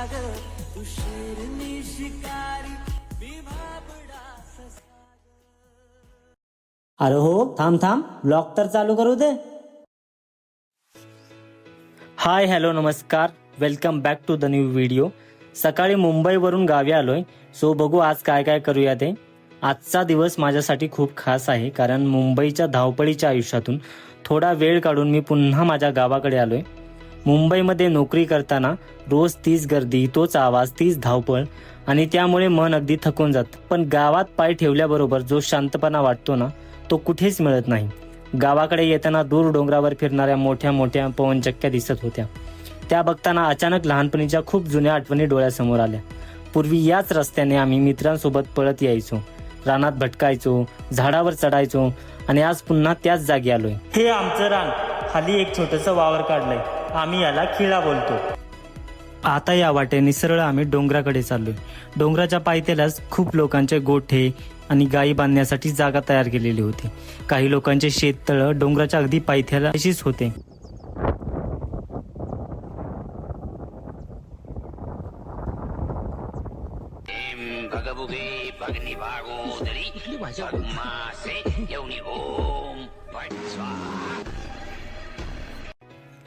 ग तू शेरनी शिकारी मी भाबडा ससा अरे हो, थांब थांब, ब्लॉग तर चालू करू दे. हाय हॅलो नमस्कार, welcome back to the new video. सकाळी मुंबईवरून गावी आलोय. सो बघू आज काय काय करूया ते. आजचा दिवस माझ्यासाठी खूप खास आहे, कारण मुंबईच्या धावपळीच्या आयुष्यातून थोडा वेळ काढून मी पुन्हा माझ्या गावाकडे आलोय. मुंबईमध्ये नोकरी करताना रोज तीच गर्दी, तोच आवाज, तीच धावपळ आणि त्यामुळे मन अगदी थकून जातं. पण गावात पाय ठेवल्याबरोबर जो शांतपणा वाटतो ना, तो कुठेच मिळत नाही. गावाकडे येताना दूर डोंगरावर फिरणाऱ्या मोठ्या मोठ्या पवनचक्क्या दिसत होत्या. त्या बघताना अचानक लहानपणीच्या खूप जुन्या आठवणी डोळ्यासमोर आल्या. पूर्वी याच रस्त्याने आम्ही मित्रांसोबत पळत यायचो, रानात भटकायचो, झाडावर चढायचो आणि आज पुन्हा त्याच जागी आलोय. हे आमचं रान, खाली एक छोटंसं वावर काढलंय. आम्ही याला खिळा बोलतो. आता या वाटेने सरळ आम्ही डोंगराकडे चाललोय. डोंगराच्या पायथ्यालाच खूप लोकांचे गोठे आणि गायी बांधण्यासाठी जागा तयार केलेली होती. काही लोकांचे शेततळं डोंगराच्या अगदी पायथ्याला अशीच होते.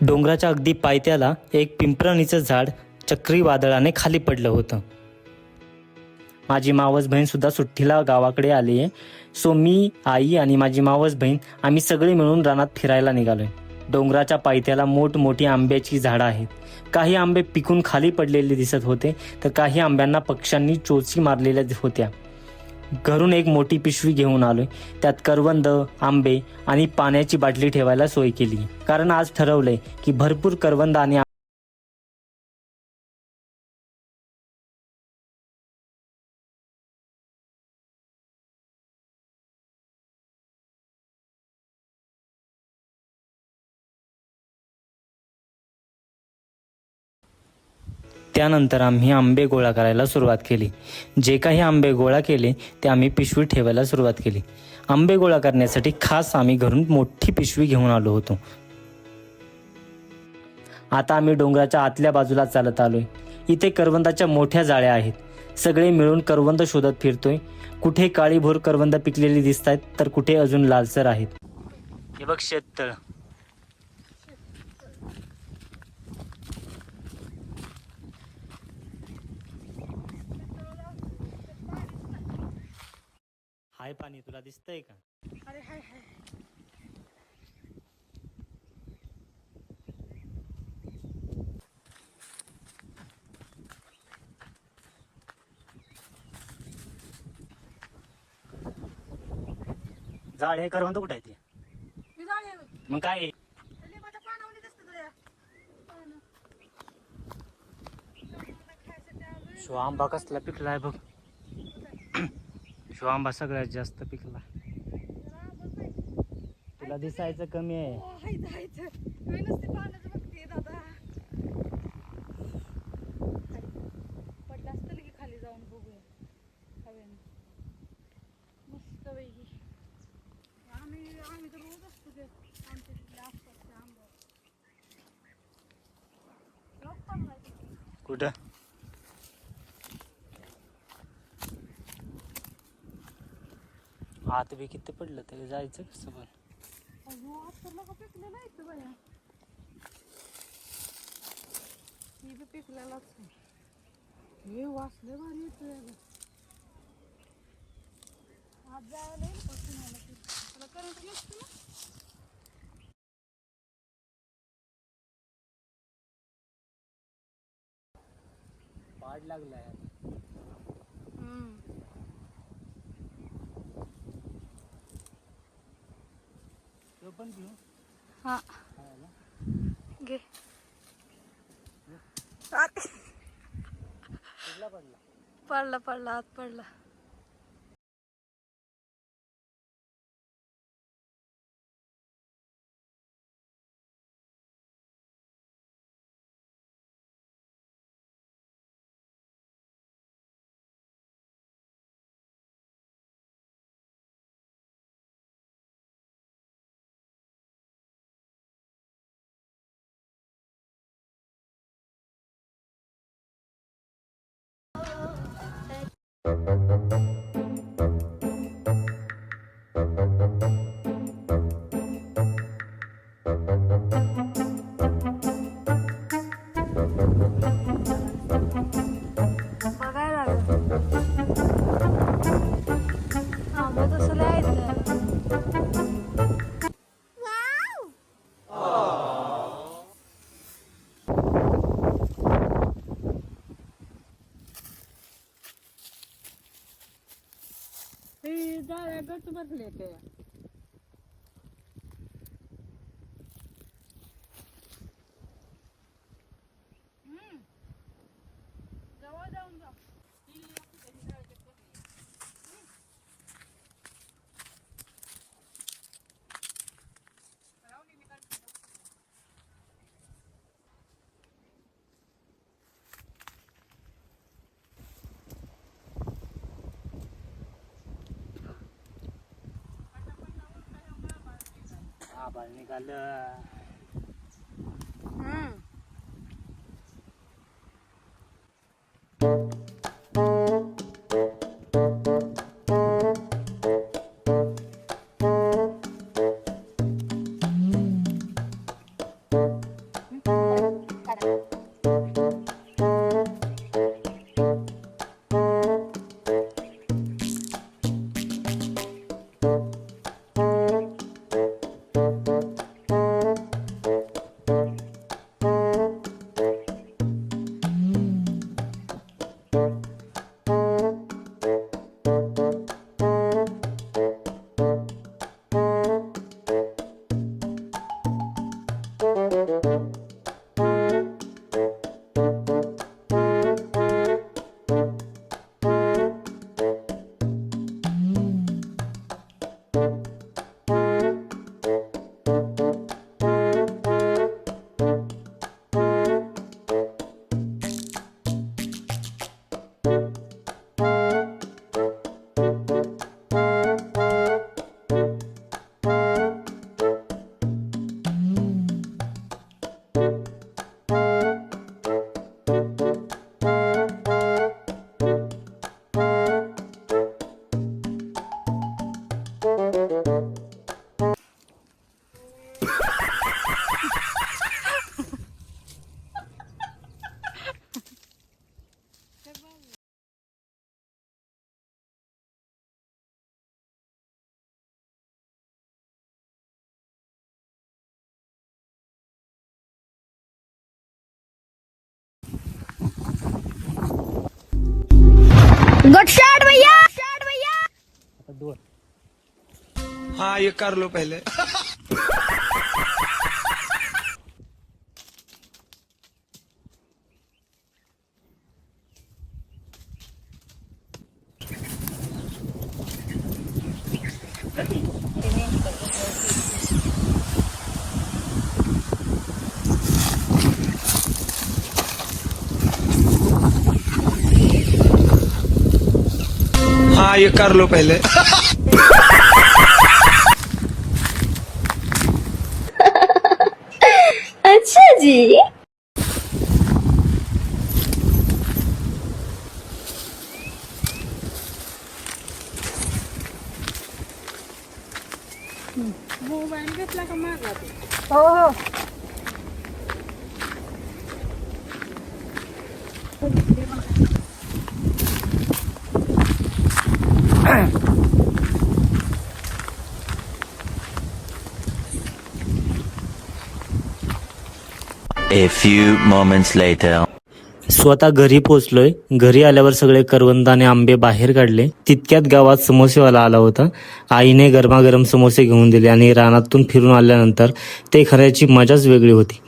डोंगराच्या अगदी पायथ्याला एक पिंपरणीचं झाड चक्रीवादळाने खाली पडलं होतं. माझी मावस बहीण सुद्धा सुट्टीला गावाकडे आली आहे. सो मी, आई आणि माझी मावस बहीण आम्ही सगळे मिळून रानात फिरायला निघालोय. डोंगराच्या पायथ्याला मोठमोठी आंब्याची झाडं आहेत. काही आंबे पिकून खाली पडलेले दिसत होते, तर काही आंब्यांना पक्ष्यांनी चोची मारलेल्या होत्या. घरून एक मोठी पिशवी घेऊन आलोय. त्यात करवंद, आंबे आणि पाण्याची बाटली ठेवायला सोय केली, कारण आज ठरवलंय की भरपूर करवंद आणि त्यानंतर आम्ही आंबे गोळा करायला सुरुवात केली. जे काही आंबे गोळा केले ते आम्ही पिशवीत ठेवायला सुरुवात केली. आंबे गोळा करण्यासाठी खास आम्ही घरून मोठी पिशवी घेऊन आलो होतो. आता आम्ही डोंगराच्या आतल्या बाजूला चालत आलोय. इथे करवंदाच्या मोठ्या जाळ्या आहेत. सगळे मिळून करवंद शोधत फिरतोय. कुठे काळीभोर करवंद पिकलेली दिसत आहेत, तर कुठे अजून लालसर आहेत. हे बघ शेततळ. हाय पाणी, तुला दिसतंय का? अरे हाय हाय. झाड हे करवंद कुठे आहे ते? मी जाणे आहे. मग काय आहे? लिंबाच्या पानावली दिसतं तुला. पानं. खायसाठी आलोय. शो आंबा कसला पिकलाय बघ. शो आंबा सगळ्यात जास्त पिकला. तुला दिसायचं कमी आहे. हो, हायचं हायचं. मी नुसती पानाचं बघते दादा. पडलं असतं की खाली जाऊन बघूया. हवेनं. मस्त पैकी. आम्ही तर रोज असतो ते आमच्या तिथल्या आसपासच्या आंब्यावर. रोज चांगला. कुठं? आत बी किती पडलं तरी जायचं कसं पण. अहो आता नका पिकलेलं आहे इथं बाया. ही बी पिकलेलाच आहे. हे वासले भारी येतं. आज जायला येईल का तुम्हाला? तुला करंट नसतं ना? पाड लागलाय. तो पण घेऊ. हा घे. पडला पडला आत पडला. बघायला लागलं. हा मग तसं लिहायचं. हे जाळ्या गट बसले ते. जवळ जाऊन जा. आभाळ निघालं. गुड शॉट भैया। आता दोन. हाँ ये कर लो पहले. हाँ ये कर लो पहले. अच्छा जी। मोबाईल घेतला का मागला तू? हो हो. A few moments later. स्वतः घरी पोचलोय. घरी आल्यावर सगळे करवंद आणि आंबे बाहेर काढले. तितक्यात गावात समोसेवाला आला होता. आईने गरमागरम समोसे घेऊन दिले आणि रानातून फिरून आल्यानंतर ते खाण्याची मजाच वेगळी होती.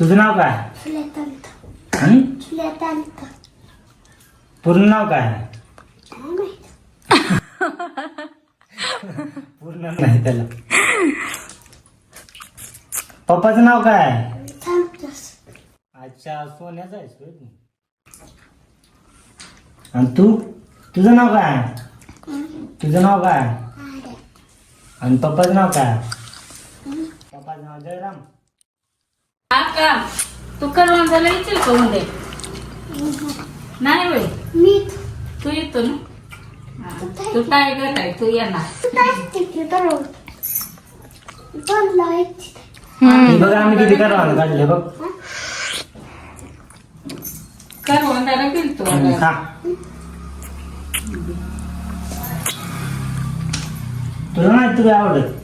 तुझं नाव काय? हं? पूर्ण नाव काय? पूर्ण नाही त्याला. पप्पाचं नाव काय? अच्छा, सोन्याचा आहेस होय तू. आणि तू, तुझं नाव काय? तुझं नाव काय? आणि पप्पाचं नाव काय? पप्पाचं नाव जयराम. का तू करवंदाला येतील का मध्ये? नाही बाई, तू येतो ना. तू टायगर आहे, तू येणार. हे बघा आम्ही किती करवाना काढले बघ. करवंदाला गेलतो. खा. तुला नाही तुला आवडत.